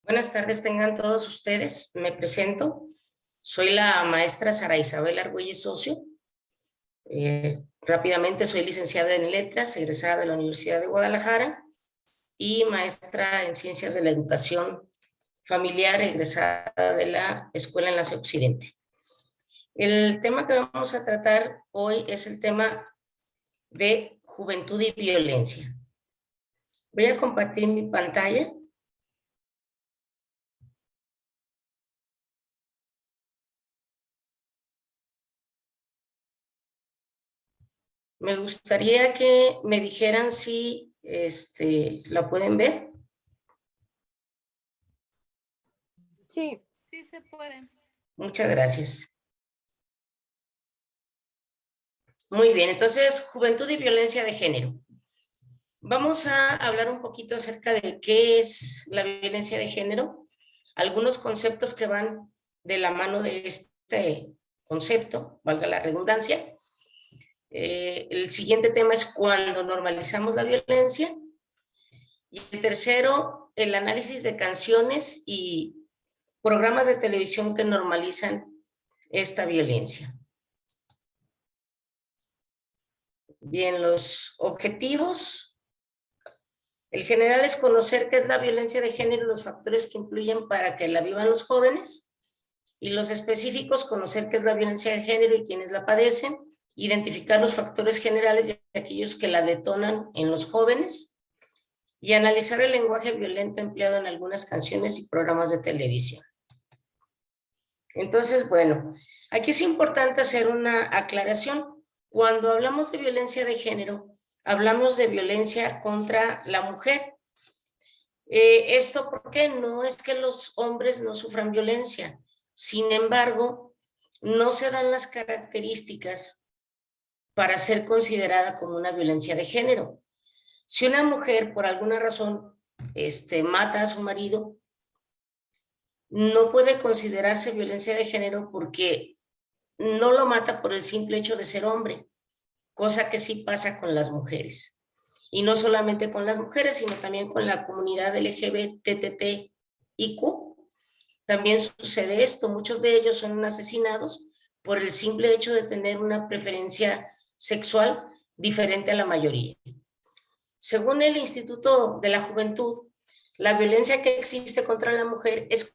Buenas tardes, tengan todos ustedes. Me presento. Soy la maestra Sara Isabel Argüelles Socio. Rápidamente, soy licenciada en Letras, egresada de la Universidad de Guadalajara y maestra en Ciencias de la Educación Familiar, egresada de la Escuela Enlace Occidente. El tema que vamos a tratar hoy es el tema de juventud y violencia. Voy a compartir mi pantalla. Me gustaría que me dijeran si la pueden ver. Sí, sí se puede. Muchas gracias. Muy bien, entonces, juventud y violencia de género. Vamos a hablar un poquito acerca de qué es la violencia de género, algunos conceptos que van de la mano de este concepto, valga la redundancia. El siguiente tema es cuando normalizamos la violencia. Y el tercero, el análisis de canciones y programas de televisión que normalizan esta violencia. Bien, los objetivos. El general es conocer qué es la violencia de género y los factores que influyen para que la vivan los jóvenes. Y los específicos, conocer qué es la violencia de género y quiénes la padecen. Identificar los factores generales y aquellos que la detonan en los jóvenes. Y analizar el lenguaje violento empleado en algunas canciones y programas de televisión. Entonces, bueno, aquí es importante hacer una aclaración. Cuando hablamos de violencia de género, hablamos de violencia contra la mujer. ¿Esto por qué? No es que los hombres no sufran violencia. Sin embargo, no se dan las características para ser considerada como una violencia de género. Si una mujer, por alguna razón, mata a su marido, no puede considerarse violencia de género porque no lo mata por el simple hecho de ser hombre, cosa que sí pasa con las mujeres. Y no solamente con las mujeres, sino también con la comunidad LGBTTIQ. También sucede esto, muchos de ellos son asesinados por el simple hecho de tener una preferencia sexual diferente a la mayoría. Según el Instituto de la Juventud, la violencia que existe contra la mujer es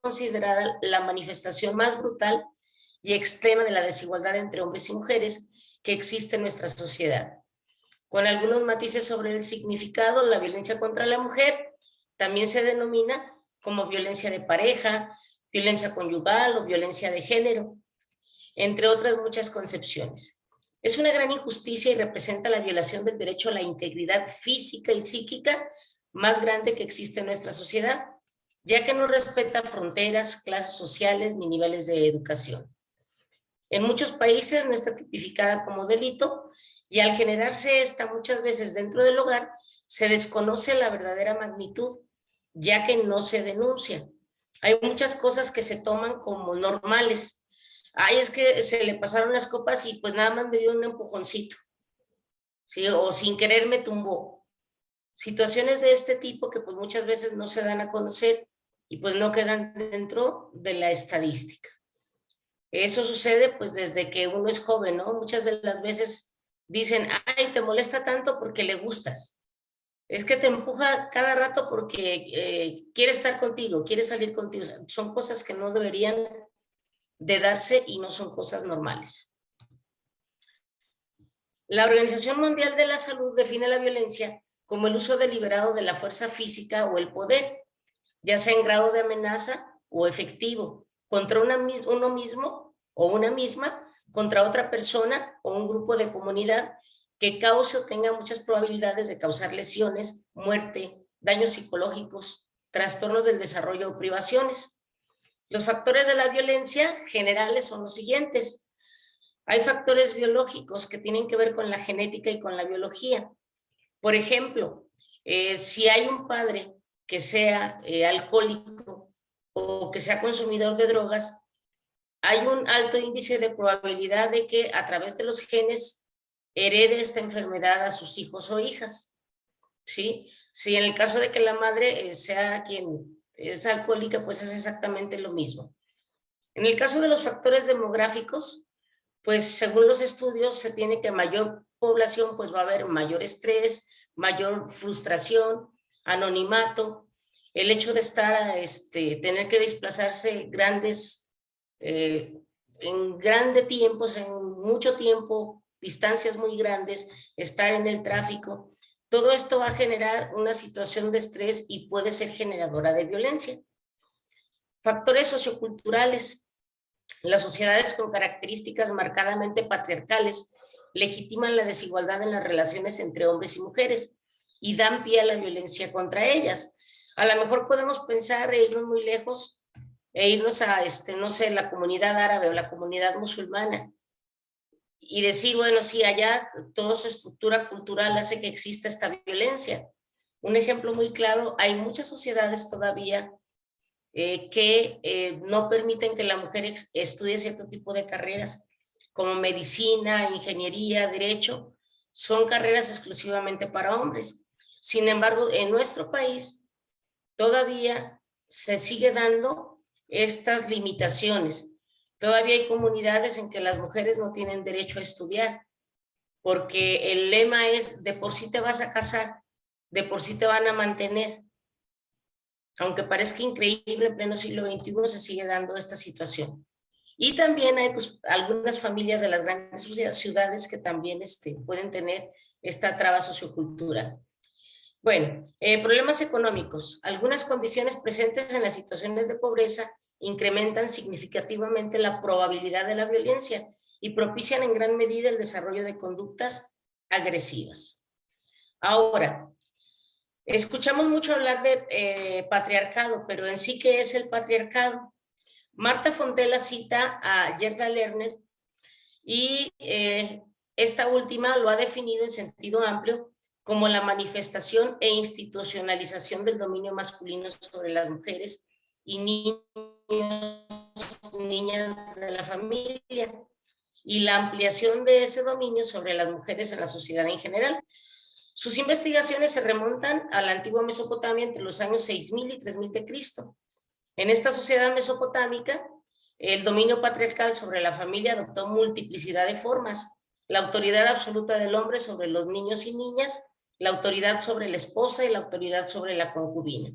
considerada la manifestación más brutal y extrema de la desigualdad entre hombres y mujeres que existe en nuestra sociedad. Con algunos matices sobre el significado, la violencia contra la mujer también se denomina como violencia de pareja, violencia conyugal o violencia de género, entre otras muchas concepciones. Es una gran injusticia y representa la violación del derecho a la integridad física y psíquica más grande que existe en nuestra sociedad, ya que no respeta fronteras, clases sociales ni niveles de educación. En muchos países no está tipificada como delito y al generarse esta muchas veces dentro del hogar, se desconoce la verdadera magnitud, ya que no se denuncia. Hay muchas cosas que se toman como normales. Ay, es que se le pasaron las copas y pues nada más me dio un empujoncito, ¿sí? O sin querer me tumbó. Situaciones de este tipo que pues muchas veces no se dan a conocer y pues no quedan dentro de la estadística. Eso sucede pues desde que uno es joven, ¿no? Muchas de las veces dicen, ay, te molesta tanto porque le gustas. Es que te empuja cada rato porque quiere estar contigo, quiere salir contigo. O sea, son cosas que no deberían de darse y no son cosas normales. La Organización Mundial de la Salud define la violencia como el uso deliberado de la fuerza física o el poder, ya sea en grado de amenaza o efectivo, contra uno mismo o una misma, contra otra persona o un grupo de comunidad que cause o tenga muchas probabilidades de causar lesiones, muerte, daños psicológicos, trastornos del desarrollo o privaciones. Los factores de la violencia generales son los siguientes. Hay factores biológicos que tienen que ver con la genética y con la biología. Por ejemplo, si hay un padre que sea alcohólico o que sea consumidor de drogas, hay un alto índice de probabilidad de que a través de los genes herede esta enfermedad a sus hijos o hijas, ¿sí? Si en el caso de que la madre sea quien es alcohólica, pues es exactamente lo mismo. En el caso de los factores demográficos, pues según los estudios se tiene que mayor población, pues va a haber mayor estrés, mayor frustración, anonimato, el hecho de estar, tener que desplazarse en grandes tiempos, en mucho tiempo, distancias muy grandes, estar en el tráfico, todo esto va a generar una situación de estrés y puede ser generadora de violencia. Factores socioculturales. Las sociedades con características marcadamente patriarcales legitiman la desigualdad en las relaciones entre hombres y mujeres y dan pie a la violencia contra ellas. A lo mejor podemos pensar e irnos muy lejos e irnos a, no sé, la comunidad árabe o la comunidad musulmana y decir, bueno, sí, allá toda su estructura cultural hace que exista esta violencia. Un ejemplo muy claro, hay muchas sociedades todavía que no permiten que la mujer estudie cierto tipo de carreras, como medicina, ingeniería, derecho, son carreras exclusivamente para hombres. Sin embargo, en nuestro país todavía se sigue dando estas limitaciones. Todavía hay comunidades en que las mujeres no tienen derecho a estudiar, porque el lema es, de por sí te vas a casar, de por sí te van a mantener. Aunque parezca increíble, en pleno siglo XXI se sigue dando esta situación. Y también hay pues, algunas familias de las grandes ciudades que también pueden tener esta traba sociocultural. Bueno, problemas económicos. Algunas condiciones presentes en las situaciones de pobreza incrementan significativamente la probabilidad de la violencia y propician en gran medida el desarrollo de conductas agresivas. Ahora, escuchamos mucho hablar de patriarcado, pero en sí, ¿qué es el patriarcado? Marta Fontela cita a Gerda Lerner y esta última lo ha definido en sentido amplio como la manifestación e institucionalización del dominio masculino sobre las mujeres y niños, niñas de la familia, y la ampliación de ese dominio sobre las mujeres en la sociedad en general. Sus investigaciones se remontan a la antigua Mesopotamia entre los años 6000 y 3000 de Cristo. En esta sociedad mesopotámica, el dominio patriarcal sobre la familia adoptó multiplicidad de formas. La autoridad absoluta del hombre sobre los niños y niñas, la autoridad sobre la esposa y la autoridad sobre la concubina.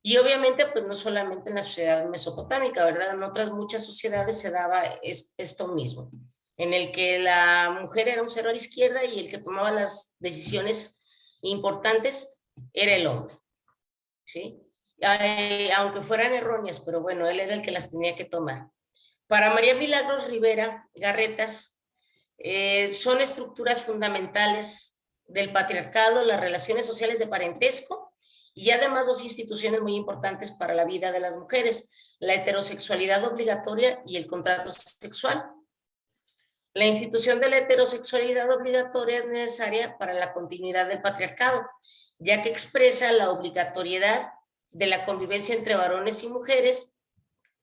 Y obviamente, pues no solamente en la sociedad mesopotámica, ¿verdad? En otras muchas sociedades se daba esto mismo, en el que la mujer era un cero a la izquierda y el que tomaba las decisiones importantes era el hombre, ¿sí? Aunque fueran erróneas, pero bueno, él era el que las tenía que tomar. Para María Milagros Rivera Garretas, son estructuras fundamentales del patriarcado, las relaciones sociales de parentesco y además dos instituciones muy importantes para la vida de las mujeres, la heterosexualidad obligatoria y el contrato sexual. La institución de la heterosexualidad obligatoria es necesaria para la continuidad del patriarcado, ya que expresa la obligatoriedad de la convivencia entre varones y mujeres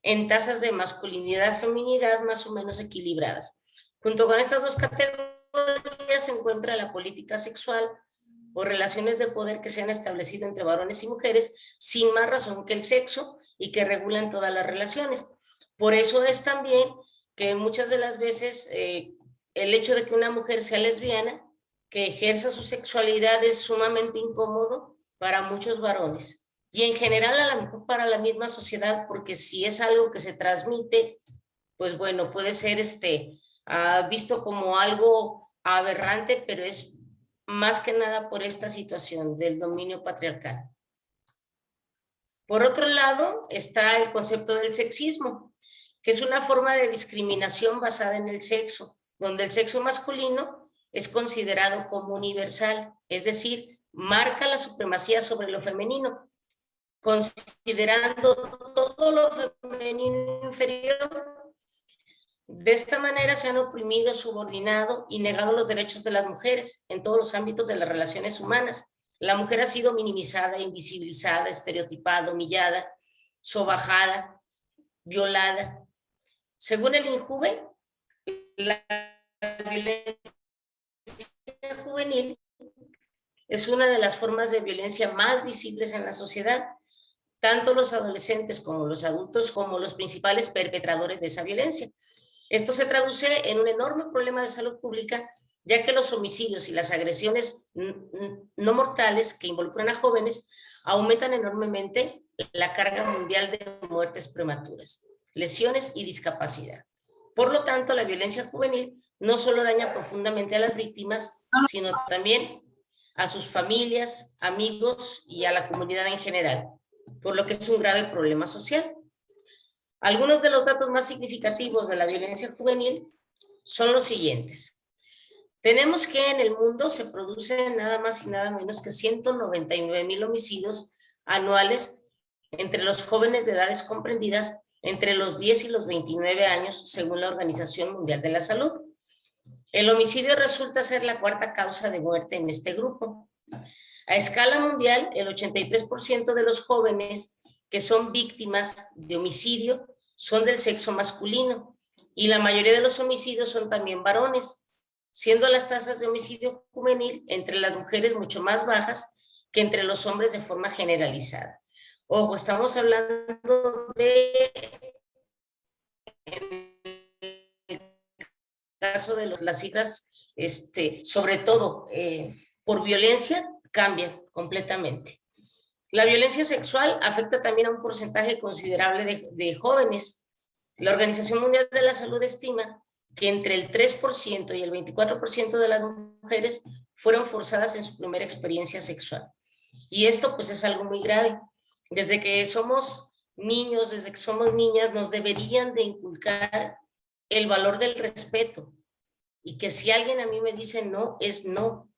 en tasas de masculinidad-feminidad más o menos equilibradas. Junto con estas dos categorías se encuentra la política sexual o relaciones de poder que se han establecido entre varones y mujeres sin más razón que el sexo y que regulan todas las relaciones. Por eso es también que muchas de las veces el hecho de que una mujer sea lesbiana, que ejerza su sexualidad es sumamente incómodo para muchos varones y en general a lo mejor para la misma sociedad, porque si es algo que se transmite, pues bueno, puede ser visto como algo aberrante, pero es más que nada por esta situación del dominio patriarcal. Por otro lado, está el concepto del sexismo, que es una forma de discriminación basada en el sexo, donde el sexo masculino es considerado como universal, es decir, marca la supremacía sobre lo femenino, considerando todo lo femenino inferior. De esta manera se han oprimido, subordinado y negado los derechos de las mujeres en todos los ámbitos de las relaciones humanas. La mujer ha sido minimizada, invisibilizada, estereotipada, humillada, sobajada, violada. Según el INJUVE, la violencia juvenil es una de las formas de violencia más visibles en la sociedad, tanto los adolescentes como los adultos como los principales perpetradores de esa violencia. Esto se traduce en un enorme problema de salud pública, ya que los homicidios y las agresiones no mortales que involucran a jóvenes aumentan enormemente la carga mundial de muertes prematuras, lesiones y discapacidad. Por lo tanto, la violencia juvenil no solo daña profundamente a las víctimas, sino también a sus familias, amigos y a la comunidad en general, por lo que es un grave problema social. Algunos de los datos más significativos de la violencia juvenil son los siguientes. Tenemos que en el mundo se producen nada más y nada menos que 199,000 homicidios anuales entre los jóvenes de edades comprendidas entre los 10 y los 29 años, según la Organización Mundial de la Salud. El homicidio resulta ser la cuarta causa de muerte en este grupo. A escala mundial, el 83% de los jóvenes que son víctimas de homicidio son del sexo masculino y la mayoría de los homicidios son también varones, siendo las tasas de homicidio juvenil entre las mujeres mucho más bajas que entre los hombres de forma generalizada. Ojo, estamos hablando de, en el caso de las cifras, sobre todo por violencia, cambian completamente. La violencia sexual afecta también a un porcentaje considerable de jóvenes. La Organización Mundial de la Salud estima que entre el 3% y el 24% de las mujeres fueron forzadas en su primera experiencia sexual. Y esto pues es algo muy grave. Desde que somos niños, desde que somos niñas, nos deberían de inculcar el valor del respeto y que si alguien a mí me dice no, es no.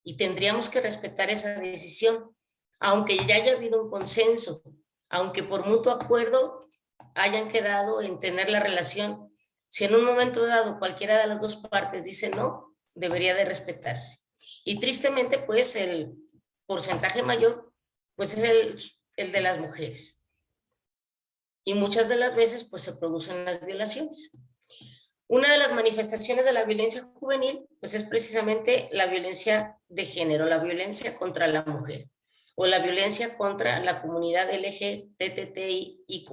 Y tendríamos que respetar esa decisión, aunque ya haya habido un consenso, aunque por mutuo acuerdo hayan quedado en tener la relación. Si en un momento dado cualquiera de las dos partes dice no, debería de respetarse. Y tristemente, pues el porcentaje mayor pues es el de las mujeres. Y muchas de las veces pues se producen las violaciones. Una de las manifestaciones de la violencia juvenil pues es precisamente la violencia de género, la violencia contra la mujer o la violencia contra la comunidad LGBTIQ.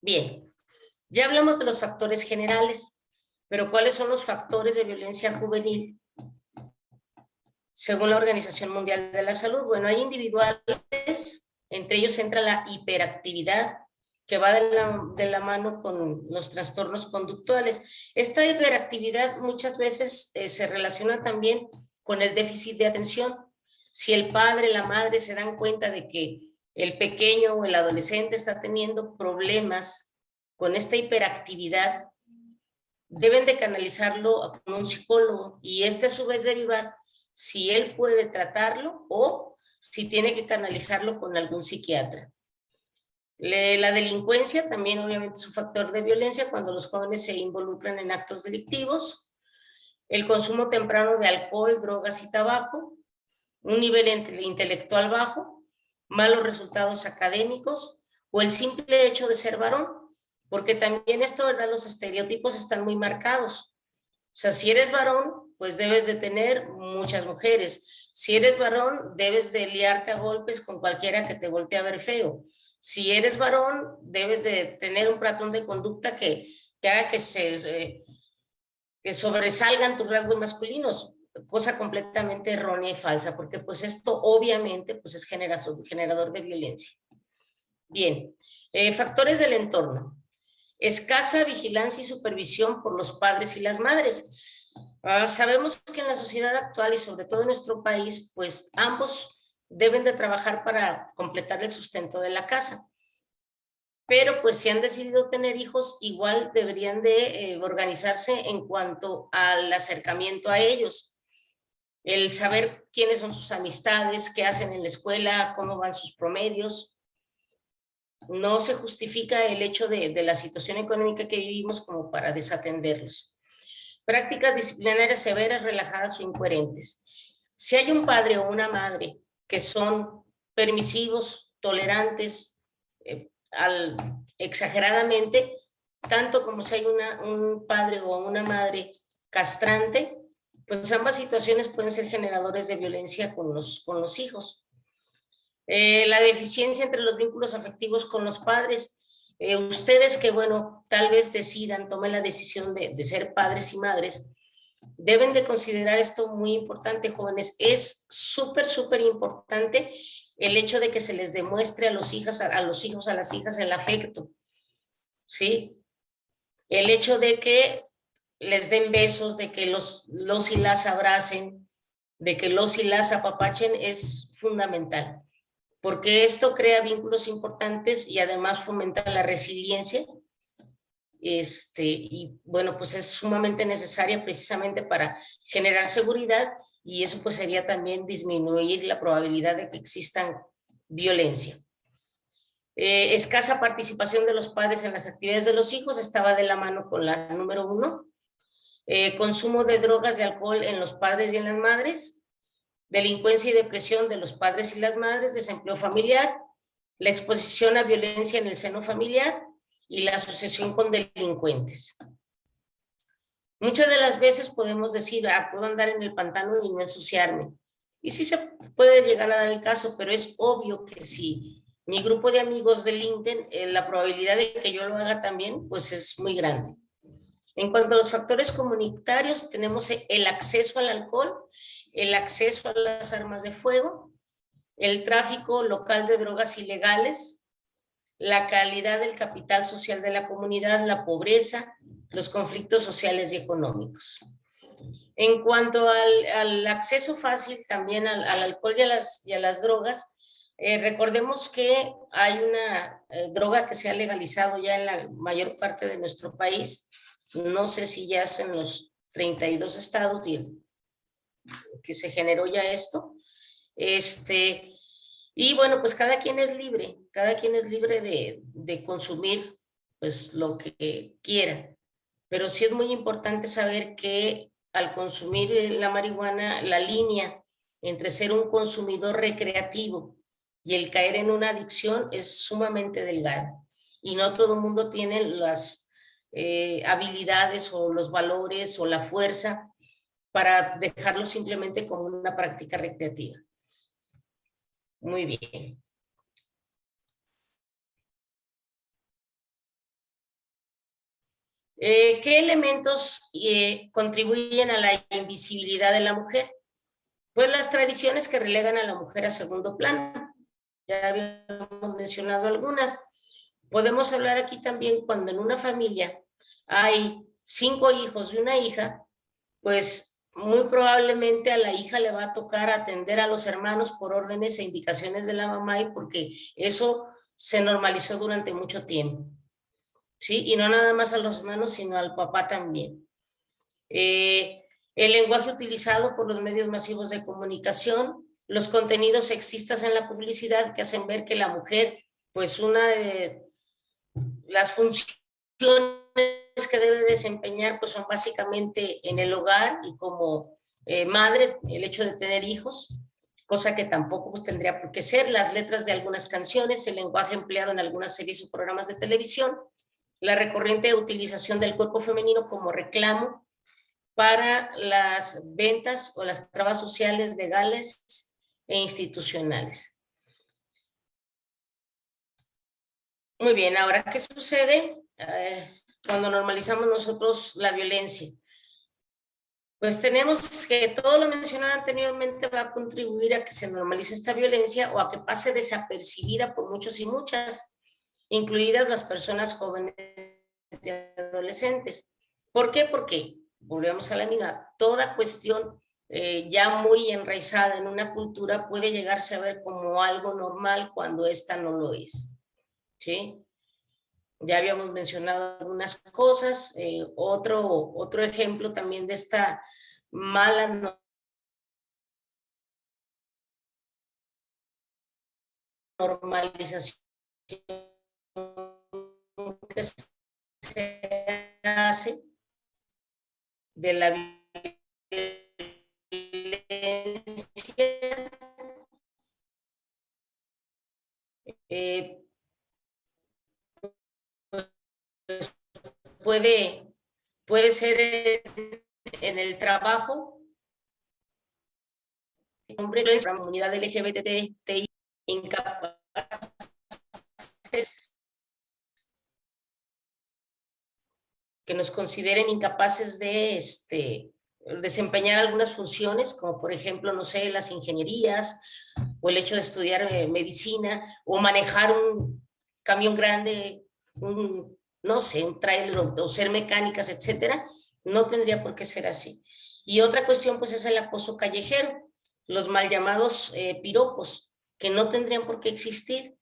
Bien, ya hablamos de los factores generales, pero ¿cuáles son los factores de violencia juvenil? Según la Organización Mundial de la Salud, bueno, hay individuales, entre ellos entra la hiperactividad, que va de la mano con los trastornos conductuales. Esta hiperactividad muchas veces se relaciona también con el déficit de atención. Si el padre, la madre se dan cuenta de que el pequeño o el adolescente está teniendo problemas con esta hiperactividad, deben de canalizarlo con un psicólogo y a su vez derivar si él puede tratarlo o si tiene que canalizarlo con algún psiquiatra. La delincuencia también obviamente es un factor de violencia cuando los jóvenes se involucran en actos delictivos. El consumo temprano de alcohol, drogas y tabaco, un nivel intelectual bajo, malos resultados académicos o el simple hecho de ser varón, porque también esto, ¿verdad? Los estereotipos están muy marcados. O sea, si eres varón, pues debes de tener muchas mujeres. Si eres varón, debes de liarte a golpes con cualquiera que te voltee a ver feo. Si eres varón, debes de tener un patrón de conducta que haga que sobresalgan tus rasgos masculinos, cosa completamente errónea y falsa, porque pues esto obviamente pues es generador de violencia. Bien, factores del entorno. Escasa vigilancia y supervisión por los padres y las madres. Sabemos que en la sociedad actual y sobre todo en nuestro país, pues ambos deben de trabajar para completar el sustento de la casa. Pero pues si han decidido tener hijos, igual deberían de organizarse en cuanto al acercamiento a ellos. El saber quiénes son sus amistades, qué hacen en la escuela, cómo van sus promedios. No se justifica el hecho de la situación económica que vivimos como para desatenderlos. Prácticas disciplinarias severas, relajadas o incoherentes. Si hay un padre o una madre que son permisivos, tolerantes, exageradamente, tanto como si hay un padre o una madre castrante, pues ambas situaciones pueden ser generadores de violencia con los hijos. La deficiencia entre los vínculos afectivos con los padres. Ustedes que, bueno, tal vez decidan, tomen la decisión de ser padres y madres, deben de considerar esto muy importante, jóvenes. Es súper, súper importante el hecho de que se les demuestre a los hijos, a las hijas el afecto, ¿sí? El hecho de que les den besos, de que los y las abracen, de que los y las apapachen es fundamental, porque esto crea vínculos importantes y además fomenta la resiliencia. Y bueno, pues es sumamente necesaria precisamente para generar seguridad, y eso pues sería también disminuir la probabilidad de que existan violencia. Escasa participación de los padres en las actividades de los hijos estaba de la mano con la número 1. Consumo de drogas y alcohol en los padres y en las madres, delincuencia y depresión de los padres y las madres, desempleo familiar, la exposición a violencia en el seno familiar y la asociación con delincuentes. Muchas de las veces podemos decir, puedo andar en el pantano y no ensuciarme. Y sí se puede llegar a dar el caso, pero es obvio que si mi grupo de amigos delinquen, la probabilidad de que yo lo haga también, pues es muy grande. En cuanto a los factores comunitarios, tenemos el acceso al alcohol, el acceso a las armas de fuego, el tráfico local de drogas ilegales, la calidad del capital social de la comunidad, la pobreza, los conflictos sociales y económicos. En cuanto al acceso fácil también al alcohol y a las drogas, recordemos que hay una droga que se ha legalizado ya en la mayor parte de nuestro país. No sé si ya es en los 32 estados que se generó ya esto. Y bueno, pues cada quien es libre de consumir pues lo que quiera. Pero sí es muy importante saber que al consumir la marihuana, la línea entre ser un consumidor recreativo y el caer en una adicción es sumamente delgada. Y no todo el mundo tiene las habilidades o los valores o la fuerza para dejarlo simplemente como una práctica recreativa. Muy bien. ¿Qué elementos contribuyen a la invisibilidad de la mujer? Pues las tradiciones que relegan a la mujer a segundo plano. Ya habíamos mencionado algunas. Podemos hablar aquí también cuando en una familia hay 5 hijos y una hija, pues muy probablemente a la hija le va a tocar atender a los hermanos por órdenes e indicaciones de la mamá, y porque eso se normalizó durante mucho tiempo, ¿sí? Y no nada más a los hermanos, sino al papá también. El lenguaje utilizado por los medios masivos de comunicación, los contenidos sexistas en la publicidad que hacen ver que la mujer, pues una de las funciones que debe desempeñar, pues son básicamente en el hogar y como madre, el hecho de tener hijos, cosa que tampoco pues, tendría por qué ser. Las letras de algunas canciones, el lenguaje empleado en algunas series o programas de televisión, la recurrente utilización del cuerpo femenino como reclamo para las ventas o las trabas sociales, legales e institucionales. Muy bien, ahora, ¿qué sucede cuando normalizamos nosotros la violencia? Pues tenemos que todo lo mencionado anteriormente va a contribuir a que se normalice esta violencia o a que pase desapercibida por muchos y muchas, incluidas las personas jóvenes y adolescentes. ¿Por qué? Porque, volvemos a la misma, toda cuestión ya muy enraizada en una cultura puede llegarse a ver como algo normal cuando esta no lo es, ¿sí? Ya habíamos mencionado algunas cosas. Otro ejemplo también de esta mala normalización que se hace de la violencia, pues puede ser en el trabajo, hombre, la comunidad LGBTI incapaces, que nos consideren incapaces de desempeñar algunas funciones, como por ejemplo, no sé, las ingenierías, o el hecho de estudiar medicina, o manejar un camión grande, no sé, un tráiler, o ser mecánicas, etcétera. No tendría por qué ser así. Y otra cuestión, pues, es el acoso callejero, los mal llamados piropos, que no tendrían por qué existir.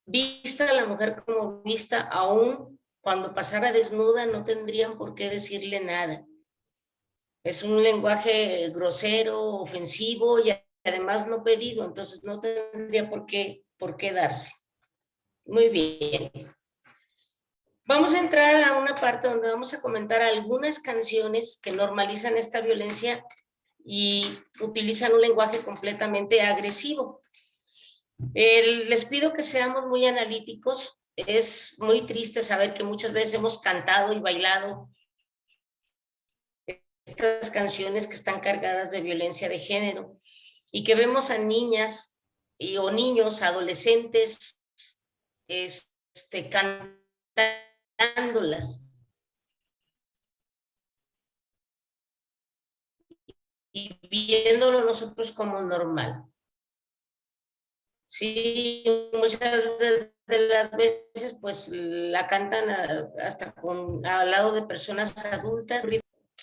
Vista a la mujer como vista, aún cuando pasara desnuda, no tendrían por qué decirle nada. Es un lenguaje grosero, ofensivo y además no pedido, entonces no tendría por qué darse. Muy bien. Vamos a entrar a una parte donde vamos a comentar algunas canciones que normalizan esta violencia y utilizan un lenguaje completamente agresivo. Les pido que seamos muy analíticos. Es muy triste saber que muchas veces hemos cantado y bailado estas canciones que están cargadas de violencia de género y que vemos a niñas o niños, adolescentes, cantándolas y viéndolo nosotros como normal. Sí, muchas de las veces pues la cantan hasta al lado de personas adultas,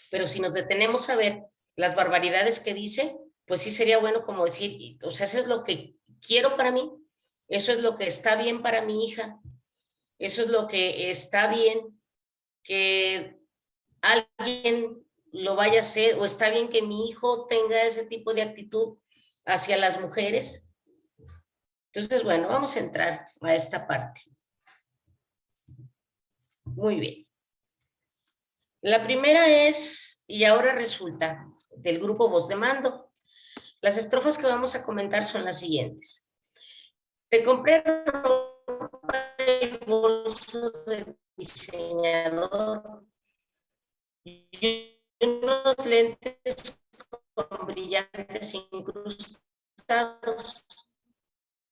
pero si nos detenemos a ver las barbaridades que dice, pues sí sería bueno como decir, o sea, eso es lo que quiero para mí, eso es lo que está bien para mi hija, eso es lo que está bien que alguien lo vaya a hacer, o está bien que mi hijo tenga ese tipo de actitud hacia las mujeres. Entonces, bueno, vamos a entrar a esta parte. Muy bien. La primera es, y ahora resulta, del grupo Voz de Mando. Las estrofas que vamos a comentar son las siguientes. Te compré ropa y bolso de diseñador y unos lentes con brillantes incrustados.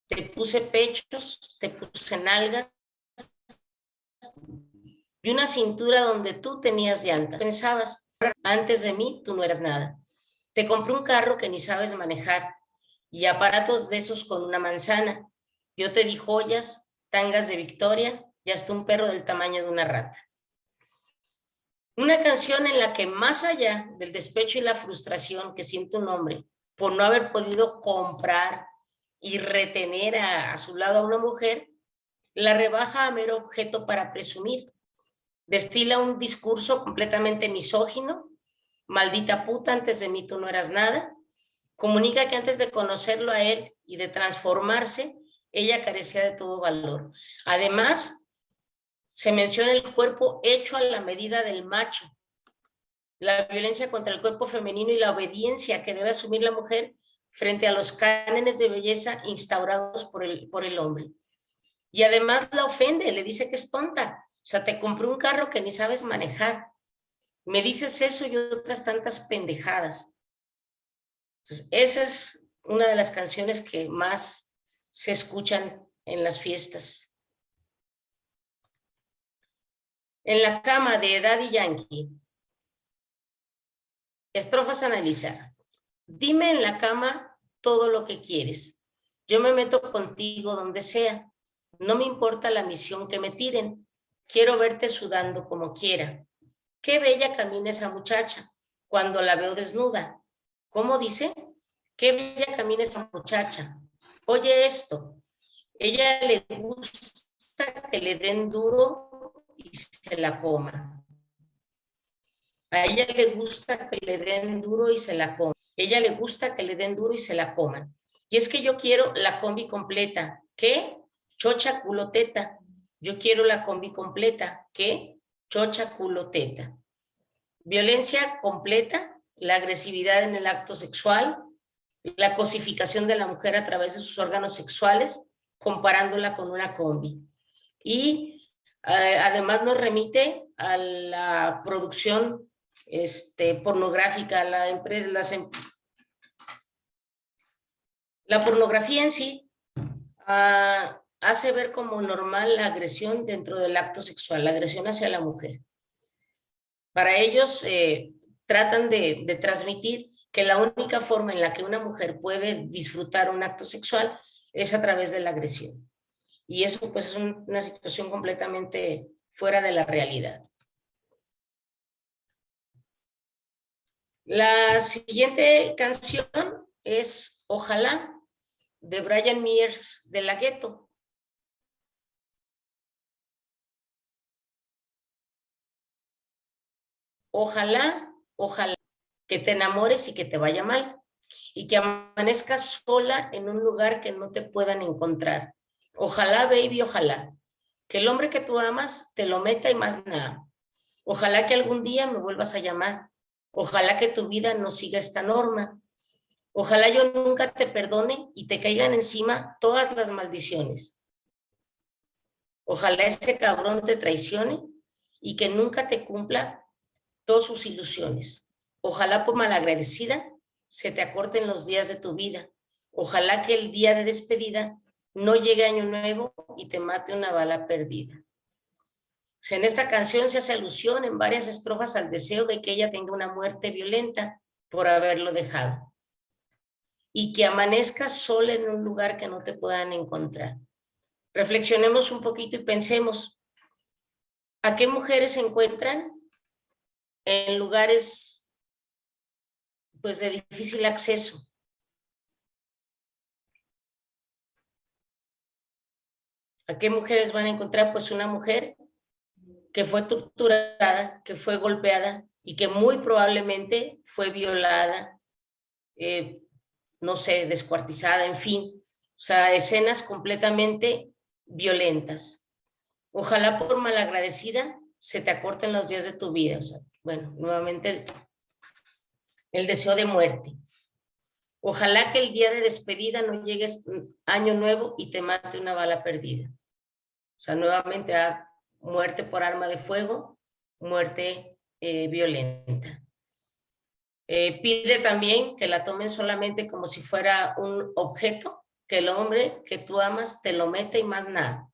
Te puse pechos, te puse nalgas y una cintura donde tú tenías llantas. Pensabas, antes de mí tú no eras nada. Te compré un carro que ni sabes manejar y aparatos de esos con una manzana. Yo te di joyas, tangas de Victoria y hasta un perro del tamaño de una rata. Una canción en la que más allá del despecho y la frustración que siente un hombre por no haber podido comprar y retener a su lado a una mujer, la rebaja a mero objeto para presumir. Destila un discurso completamente misógino, maldita puta, antes de mí tú no eras nada. Comunica que antes de conocerlo a él y de transformarse, ella carecía de todo valor. Además, se menciona el cuerpo hecho a la medida del macho, la violencia contra el cuerpo femenino y la obediencia que debe asumir la mujer frente a los cánones de belleza instaurados por el hombre. Y además la ofende, le dice que es tonta. O sea, te compré un carro que ni sabes manejar. Me dices eso y otras tantas pendejadas. Entonces, esa es una de las canciones que más se escuchan en las fiestas. En la cama de Daddy Yankee. Estrofas a analizar. Dime en la cama todo lo que quieres. Yo me meto contigo donde sea. No me importa la misión que me tiren. Quiero verte sudando como quiera. Qué bella camina esa muchacha cuando la veo desnuda. ¿Cómo dice? Qué bella camina esa muchacha. Oye esto. Ella le gusta que le den duro y se la coma. A ella le gusta que le den duro y se la coma. Ella le gusta que le den duro y se la coman. Y es que yo quiero la combi completa. ¿Qué? Chocha, culo, teta. Yo quiero la combi completa. ¿Qué? Chocha, culo, teta. Violencia completa, la agresividad en el acto sexual, la cosificación de la mujer a través de sus órganos sexuales, comparándola con una combi. Y además nos remite a la producción pornográfica, la pornografía en sí hace ver como normal la agresión dentro del acto sexual, la agresión hacia la mujer. Para ellos tratan de transmitir que la única forma en la que una mujer puede disfrutar un acto sexual es a través de la agresión. Y eso pues es una situación completamente fuera de la realidad. La siguiente canción es Ojalá, de Brian Myers de La Ghetto. Ojalá, ojalá que te enamores y que te vaya mal, y que amanezcas sola en un lugar que no te puedan encontrar. Ojalá, baby, ojalá, que el hombre que tú amas te lo meta y más nada. Ojalá que algún día me vuelvas a llamar. Ojalá que tu vida no siga esta norma. Ojalá yo nunca te perdone y te caigan encima todas las maldiciones. Ojalá ese cabrón te traicione y que nunca te cumpla todas sus ilusiones. Ojalá por malagradecida se te acorten los días de tu vida. Ojalá que el día de despedida no llegue año nuevo y te mate una bala perdida. En esta canción se hace alusión en varias estrofas al deseo de que ella tenga una muerte violenta por haberlo dejado y que amanezca sola en un lugar que no te puedan encontrar. Reflexionemos un poquito y pensemos, ¿a qué mujeres se encuentran en lugares pues de difícil acceso? ¿A qué mujeres van a encontrar? Pues una mujer que fue torturada, que fue golpeada y que muy probablemente fue violada, no sé, descuartizada, en fin. O sea, escenas completamente violentas. Ojalá por malagradecida se te acorten los días de tu vida. O sea, bueno, nuevamente el deseo de muerte. Ojalá que el día de despedida no llegues año nuevo y te mate una bala perdida. O sea, nuevamente a muerte por arma de fuego, muerte violenta. Pide también que la tomen solamente como si fuera un objeto, que el hombre que tú amas te lo mete y más nada.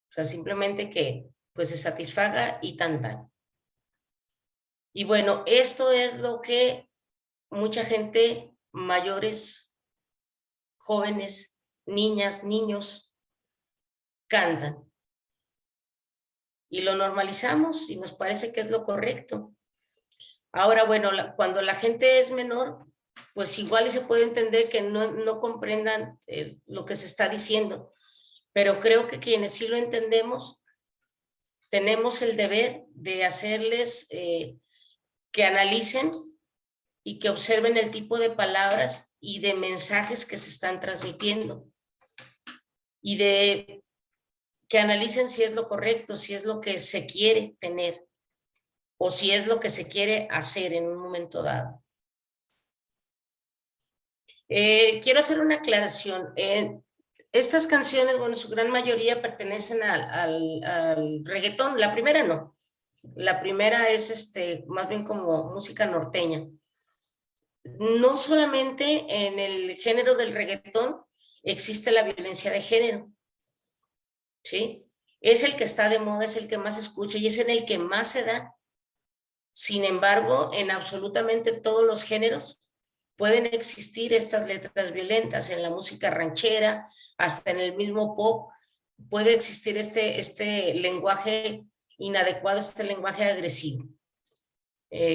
O sea, simplemente que pues se satisfaga y tan. Y bueno, esto es lo que mucha gente, mayores, jóvenes, niñas, niños, cantan. Y lo normalizamos y nos parece que es lo correcto. Ahora, bueno, cuando la gente es menor, pues igual y se puede entender que no comprendan lo que se está diciendo, pero creo que quienes sí lo entendemos, tenemos el deber de hacerles que analicen y que observen el tipo de palabras y de mensajes que se están transmitiendo y de que analicen si es lo correcto, si es lo que se quiere tener o si es lo que se quiere hacer en un momento dado. Quiero hacer una aclaración. Estas canciones, bueno, su gran mayoría pertenecen al reggaetón. La primera no. La primera es más bien como música norteña. No solamente en el género del reggaetón existe la violencia de género, ¿sí? Es el que está de moda, es el que más se escucha y es en el que más se da. Sin embargo, en absolutamente todos los géneros pueden existir estas letras violentas. En la música ranchera, hasta en el mismo pop, puede existir este lenguaje inadecuado, este lenguaje agresivo.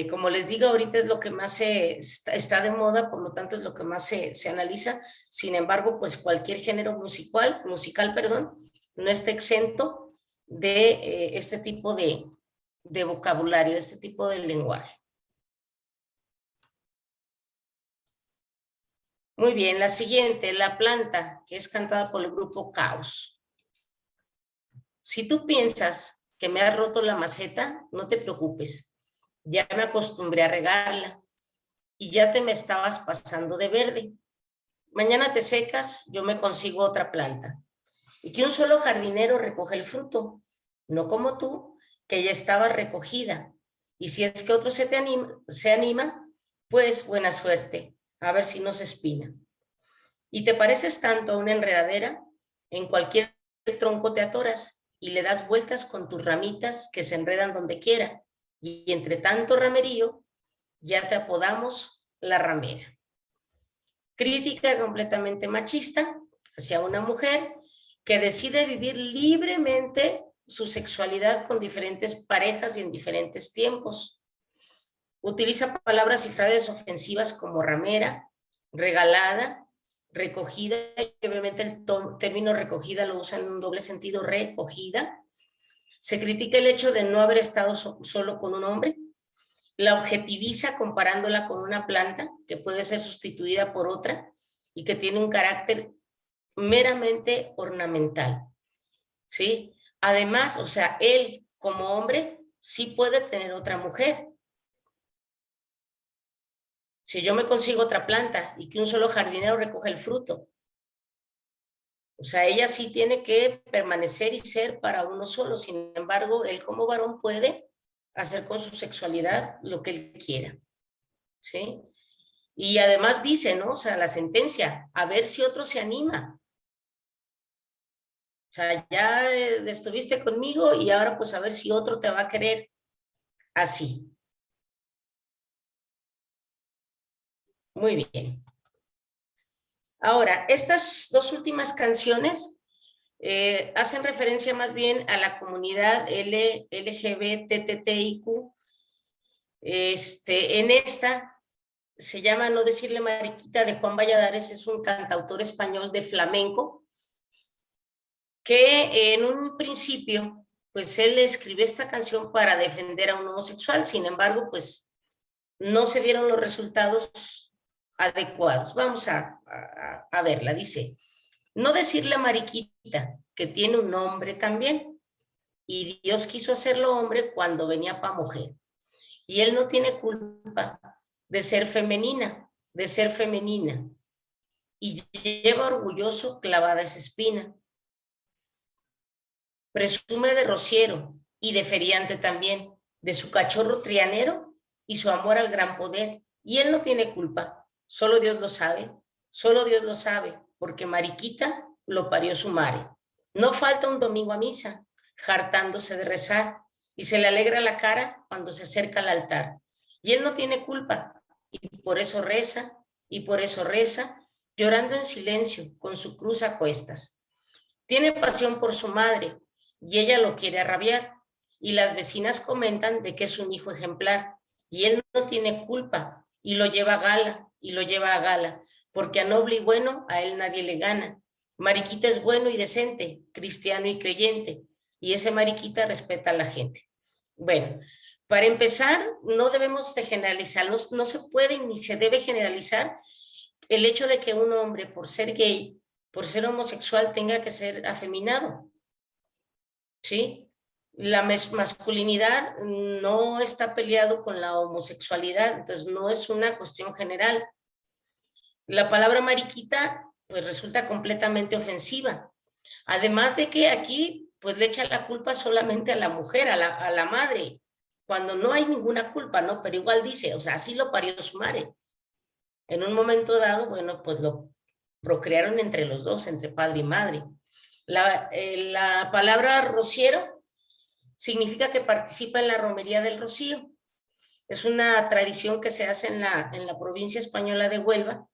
Como les digo, ahorita es lo que más está de moda, por lo tanto es lo que más se analiza. Sin embargo, pues cualquier género musical, no está exento de este tipo de vocabulario, de este tipo de lenguaje. Muy bien, la siguiente, La Planta, que es cantada por el grupo Caos. Si tú piensas que me has roto la maceta, no te preocupes. Ya me acostumbré a regarla y ya te me estabas pasando de verde. Mañana te secas, yo me consigo otra planta. Y que un solo jardinero recoge el fruto, no como tú, que ya estaba recogida. Y si es que otro se anima, pues buena suerte, a ver si no se espina. y te pareces tanto a una enredadera, en cualquier tronco te atoras y le das vueltas con tus ramitas que se enredan donde quiera, y entre tanto ramerío, ya te apodamos la ramera. Crítica completamente machista hacia una mujer que decide vivir libremente su sexualidad con diferentes parejas y en diferentes tiempos. Utiliza palabras y frases ofensivas como ramera, regalada, recogida, y obviamente el término recogida lo usa en un doble sentido, recogida. Se critica el hecho de no haber estado solo con un hombre. La objetiviza comparándola con una planta que puede ser sustituida por otra y que tiene un carácter meramente ornamental, ¿sí? Además, o sea, él como hombre sí puede tener otra mujer. Si yo me consigo otra planta y que un solo jardinero recoge el fruto, o sea, ella sí tiene que permanecer y ser para uno solo. Sin embargo, él como varón puede hacer con su sexualidad lo que él quiera, ¿sí? Y además dice, ¿no? O sea, la sentencia, a ver si otro se anima. O sea, ya estuviste conmigo y ahora pues a ver si otro te va a querer así. Muy bien. Ahora, estas dos últimas canciones hacen referencia más bien a la comunidad LGBTTIQ. En esta se llama No decirle mariquita, de Juan Valladares, es un cantautor español de flamenco, que en un principio, pues él escribió esta canción para defender a un homosexual, sin embargo, pues no se dieron los resultados adecuados. Vamos a verla, dice, no decirle mariquita, que tiene un nombre también, y Dios quiso hacerlo hombre cuando venía para mujer, y él no tiene culpa de ser femenina, y lleva orgulloso clavada esa espina. Presume de rociero y de feriante también, de su cachorro trianero y su amor al gran poder. Y él no tiene culpa, solo Dios lo sabe, porque mariquita lo parió su madre. No falta un domingo a misa, hartándose de rezar, y se le alegra la cara cuando se acerca al altar. Y él no tiene culpa, y por eso reza, llorando en silencio, con su cruz a cuestas. Tiene pasión por su madre, y ella lo quiere arrabiar, y las vecinas comentan de que es un hijo ejemplar, y él no tiene culpa, y lo lleva a gala, porque a noble y bueno a él nadie le gana. Mariquita es bueno y decente, cristiano y creyente, y ese mariquita respeta a la gente. Bueno, para empezar, no debemos de generalizar, no se puede ni se debe generalizar el hecho de que un hombre, por ser gay, por ser homosexual, tenga que ser afeminado, ¿sí? La masculinidad no está peleado con la homosexualidad, entonces no es una cuestión general. La palabra mariquita pues resulta completamente ofensiva. Además de que aquí pues le echa la culpa solamente a la mujer, a la madre, cuando no hay ninguna culpa, ¿no? Pero igual dice, o sea, así lo parió su madre. En un momento dado, bueno, pues lo procrearon entre los dos, entre padre y madre. La palabra rociero significa que participa en la romería del rocío. Es una tradición que se hace en la provincia española de Huelva.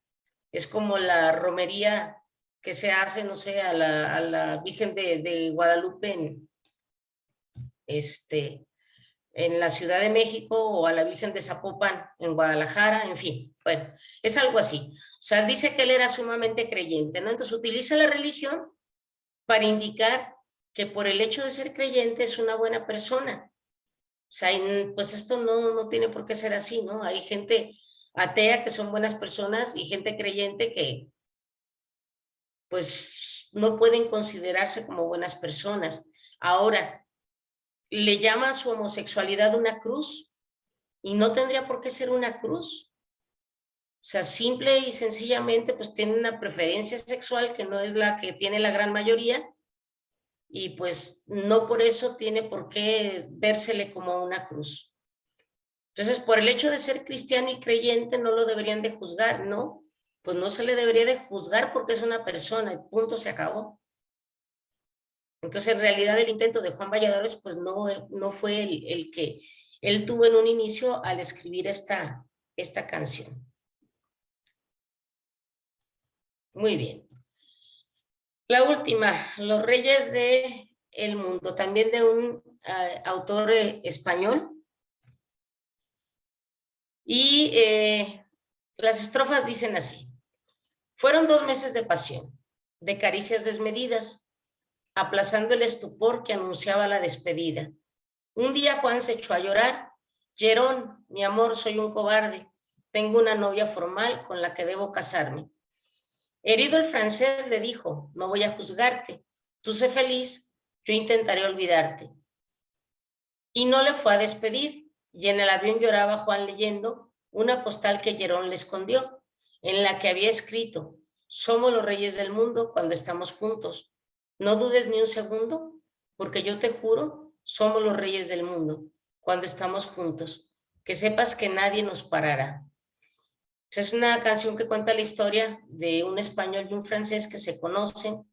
Es como la romería que se hace, no sé, a la Virgen de Guadalupe en la Ciudad de México, o a la Virgen de Zapopan en Guadalajara, en fin, bueno, es algo así. O sea, dice que él era sumamente creyente, ¿no? Entonces utiliza la religión para indicar que por el hecho de ser creyente es una buena persona. O sea, pues esto no tiene por qué ser así, ¿no? Hay gente atea que son buenas personas y gente creyente que pues no pueden considerarse como buenas personas. Ahora, le llama a su homosexualidad una cruz, y no tendría por qué ser una cruz. O sea, simple y sencillamente pues tiene una preferencia sexual que no es la que tiene la gran mayoría, y pues no por eso tiene por qué vérsele como una cruz. Entonces, por el hecho de ser cristiano y creyente no lo deberían de juzgar, ¿no? pues no se le debería de juzgar porque es una persona, y punto, se acabó. Entonces, en realidad, el intento de Juan Valladares, pues no fue el que él tuvo en un inicio al escribir esta canción. Muy bien. La última, Los Reyes del Mundo, también de un autor español. Y las estrofas dicen así: fueron 2 meses de pasión, de caricias desmedidas, aplazando el estupor que anunciaba la despedida. Un día Juan se echó a llorar. Llerón, mi amor, soy un cobarde. Tengo una novia formal con la que debo casarme. Herido el francés le dijo: no voy a juzgarte. Tú sé feliz, yo intentaré olvidarte. Y no le fue a despedir. Y en el avión lloraba Juan leyendo una postal que Llerón le escondió, en la que había escrito: somos los reyes del mundo cuando estamos juntos. No dudes ni un segundo, porque yo te juro, somos los reyes del mundo cuando estamos juntos. Que sepas que nadie nos parará. Es una canción que cuenta la historia de un español y un francés que se conocen,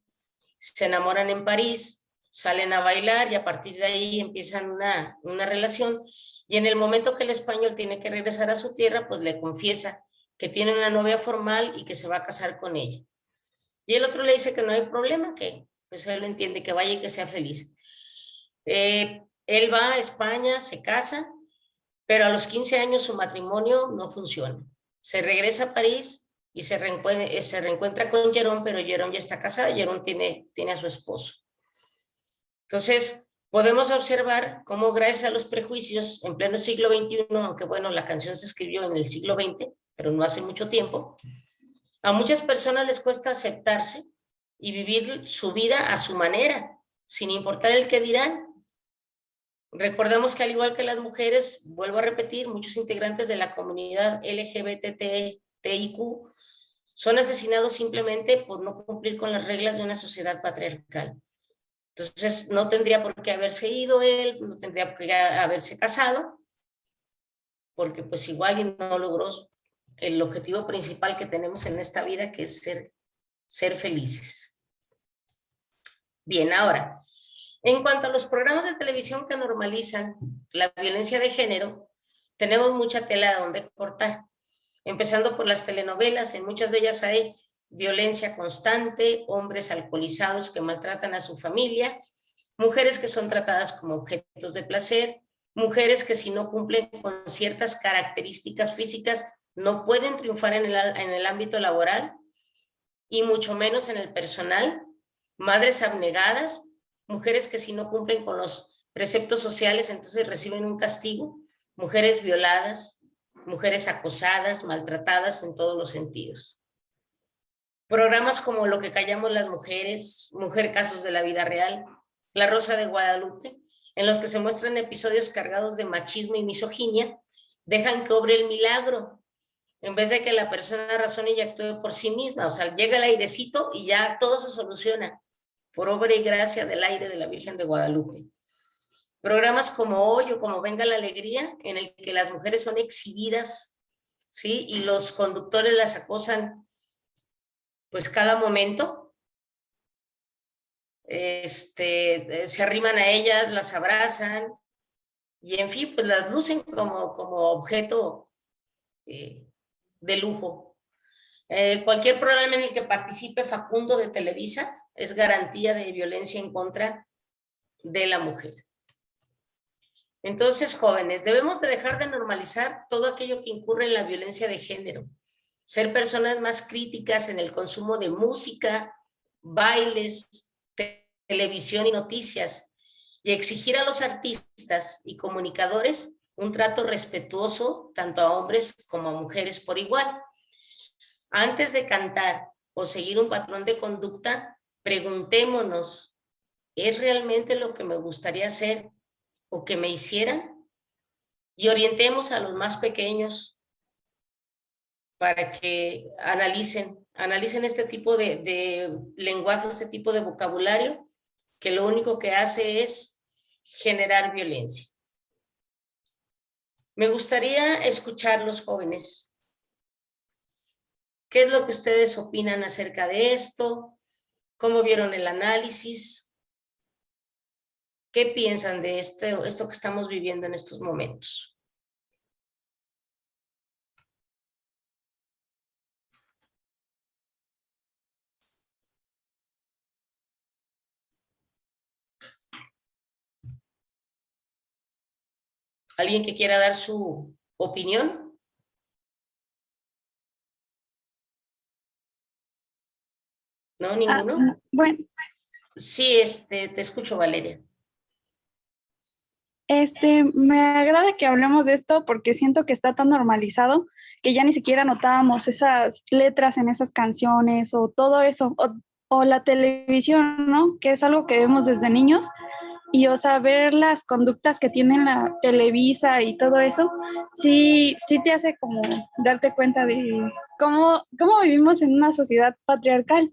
se enamoran en París, salen a bailar y a partir de ahí empiezan una relación. Y en el momento que el español tiene que regresar a su tierra, pues le confiesa que tiene una novia formal y que se va a casar con ella. Y el otro le dice que no hay problema, que pues él entiende, que vaya y que sea feliz. Él va a España, se casa, pero a los 15 años su matrimonio no funciona. Se regresa a París y se reencuentra con Llerón, pero Llerón ya está casado, Llerón tiene a su esposo. Entonces, podemos observar cómo gracias a los prejuicios en pleno siglo XXI, aunque bueno, la canción se escribió en el siglo XX, pero no hace mucho tiempo, a muchas personas les cuesta aceptarse y vivir su vida a su manera, sin importar el que dirán. Recordemos que al igual que las mujeres, vuelvo a repetir, muchos integrantes de la comunidad LGBTIQ son asesinados simplemente por no cumplir con las reglas de una sociedad patriarcal. Entonces, no tendría por qué haberse ido él, no tendría por qué haberse casado, porque pues igual y no logró el objetivo principal que tenemos en esta vida, que es ser felices. Bien, ahora, en cuanto a los programas de televisión que normalizan la violencia de género, tenemos mucha tela donde cortar, empezando por las telenovelas. En muchas de ellas hay violencia constante, hombres alcoholizados que maltratan a su familia, mujeres que son tratadas como objetos de placer, mujeres que si no cumplen con ciertas características físicas no pueden triunfar en el ámbito laboral y mucho menos en el personal, madres abnegadas, mujeres que si no cumplen con los preceptos sociales entonces reciben un castigo, mujeres violadas, mujeres acosadas, maltratadas en todos los sentidos. Programas como Lo que callamos las mujeres, Mujer Casos de la Vida Real, La Rosa de Guadalupe, en los que se muestran episodios cargados de machismo y misoginia, dejan que obre el milagro, en vez de que la persona razone y actúe por sí misma. O sea, llega el airecito y ya todo se soluciona por obra y gracia del aire de la Virgen de Guadalupe. Programas como Hoy o como Venga la Alegría, en el que las mujeres son exhibidas, ¿sí? Y los conductores las acosan pues cada momento. Se arriman a ellas, las abrazan y en fin, pues las lucen como objeto de lujo. Cualquier programa en el que participe Facundo de Televisa es garantía de violencia en contra de la mujer. Entonces, jóvenes, debemos de dejar de normalizar todo aquello que incurre en la violencia de género, ser personas más críticas en el consumo de música, bailes, televisión y noticias, y exigir a los artistas y comunicadores un trato respetuoso tanto a hombres como a mujeres por igual. Antes de cantar o seguir un patrón de conducta, preguntémonos, ¿es realmente lo que me gustaría hacer o que me hicieran? Y orientemos a los más pequeños para que analicen este tipo de lenguaje, este tipo de vocabulario, que lo único que hace es generar violencia. Me gustaría escuchar los jóvenes. ¿Qué es lo que ustedes opinan acerca de esto? ¿Cómo vieron el análisis? ¿Qué piensan de esto que estamos viviendo en estos momentos? ¿Alguien que quiera dar su opinión? ¿No? ¿Ninguno? Bueno, Sí, te escucho, Valeria. me agrada que hablemos de esto porque siento que está tan normalizado que ya ni siquiera notábamos esas letras en esas canciones o todo eso, o la televisión, ¿no? Que es algo que vemos desde niños y, o sea, ver las conductas que tienen la Televisa y todo eso, sí te hace como darte cuenta de cómo vivimos en una sociedad patriarcal.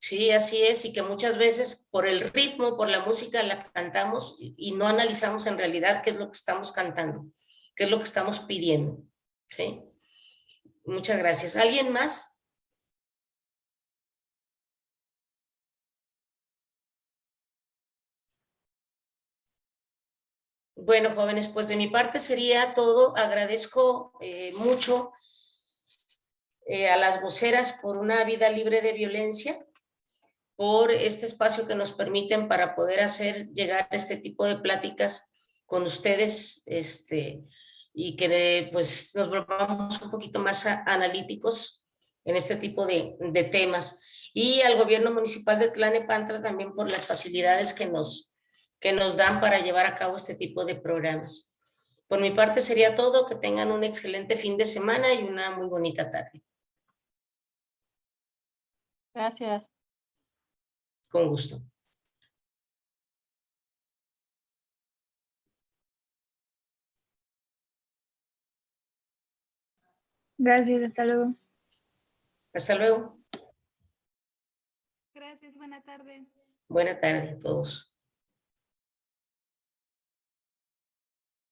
Sí, así es, y que muchas veces por el ritmo, por la música la cantamos y no analizamos en realidad qué es lo que estamos cantando, qué es lo que estamos pidiendo. ¿Sí? Muchas gracias. ¿Alguien más? Bueno, jóvenes, pues de mi parte sería todo. Agradezco mucho a las voceras por una vida libre de violencia, por este espacio que nos permiten para poder hacer llegar este tipo de pláticas con ustedes, y que pues nos volvamos un poquito más analíticos en este tipo de temas. Y al gobierno municipal de Tlalnepantla también por las facilidades que nos dan para llevar a cabo este tipo de programas. Por mi parte sería todo. Que tengan un excelente fin de semana y una muy bonita tarde. Gracias. Con gusto. Gracias, hasta luego. Hasta luego. Gracias, buena tarde. Buena tarde a todos.